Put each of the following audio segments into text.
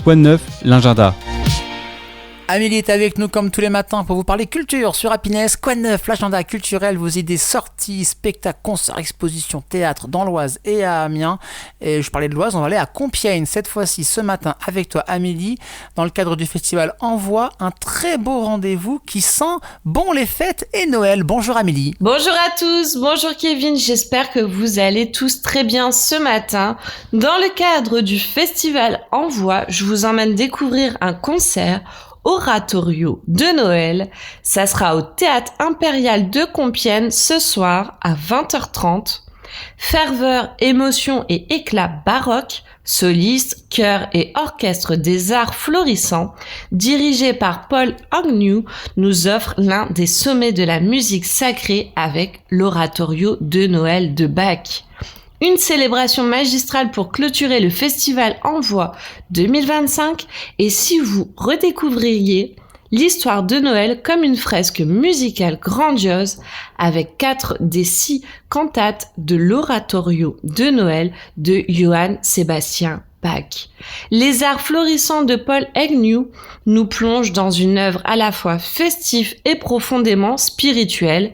Quoi de neuf, l'agenda? Amélie est avec nous comme tous les matins pour vous parler culture sur Happiness. Quoi de neuf, l'agenda culturel, vos idées sorties, spectacles, concerts, expositions, théâtre dans l'Oise et à Amiens. Et je parlais de l'Oise, on va aller à Compiègne cette fois-ci ce matin avec toi Amélie dans le cadre du festival Envoi, un très beau rendez-vous qui sent bon les fêtes et Noël. Bonjour Amélie. Bonjour à tous, bonjour Kevin, j'espère que vous allez tous très bien ce matin. Dans le cadre du festival Envoi, je vous emmène découvrir un concert Oratorio de Noël. Ça sera au Théâtre Impérial de Compiègne ce soir à 20h30. Ferveur, émotion et éclat baroque, solistes, chœurs et orchestre des arts florissants, dirigé par Paul Agnew, nous offre l'un des sommets de la musique sacrée avec l'Oratorio de Noël de Bach. Une célébration magistrale pour clôturer le festival Envoi 2025 et si vous redécouvririez l'histoire de Noël comme une fresque musicale grandiose avec 4 des 6 cantates de l'Oratorio de Noël de Johann Sebastian Bach. Les arts florissants de Paul Agnew nous plongent dans une œuvre à la fois festive et profondément spirituelle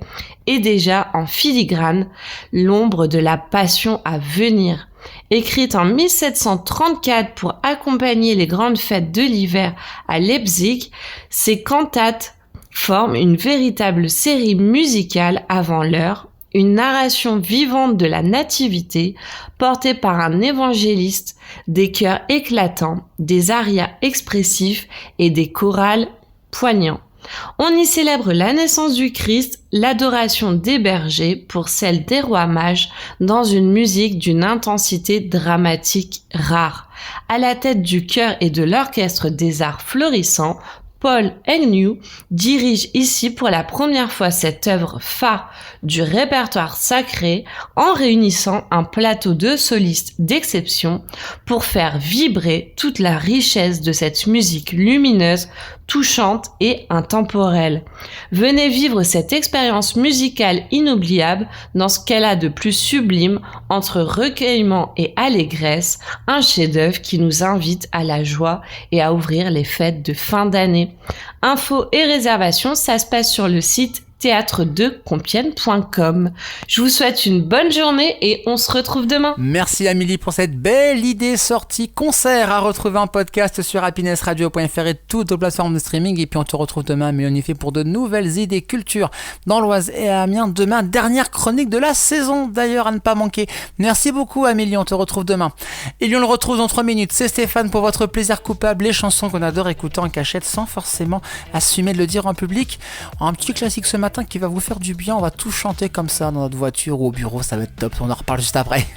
et déjà en filigrane, l'ombre de la passion à venir. Écrite en 1734 pour accompagner les grandes fêtes de l'hiver à Leipzig, ces cantates forment une véritable série musicale avant l'heure, une narration vivante de la nativité portée par un évangéliste, des chœurs éclatants, des arias expressifs et des chorales poignants. On y célèbre la naissance du Christ, l'adoration des bergers pour celle des rois mages dans une musique d'une intensité dramatique rare. À la tête du chœur et de l'orchestre des arts florissants, Paul Agnew dirige ici pour la première fois cette œuvre phare du répertoire sacré en réunissant un plateau de solistes d'exception pour faire vibrer toute la richesse de cette musique lumineuse, touchante et intemporelle. Venez vivre cette expérience musicale inoubliable dans ce qu'elle a de plus sublime entre recueillement et allégresse, un chef-d'œuvre qui nous invite à la joie et à ouvrir les fêtes de fin d'année. Infos et réservations, ça se passe sur le site théâtre2compiègne.com. Je vous souhaite une bonne journée et on se retrouve demain. Merci Amélie pour cette belle idée sortie concert à retrouver en podcast sur happinessradio.fr et toutes les plateformes de streaming. Et puis on te retrouve demain, Mélanie fait pour de nouvelles idées culture dans l'Oise et à Amiens. Demain, dernière chronique de la saison d'ailleurs à ne pas manquer. Merci beaucoup Amélie, on te retrouve demain. Et on le retrouve dans 3 minutes. C'est Stéphane pour votre plaisir coupable, les chansons qu'on adore écouter en cachette sans forcément assumer de le dire en public. Un petit classique ce matin qui va vous faire du bien, on va tout chanter comme ça dans notre voiture ou au bureau, ça va être top, on en reparle juste après.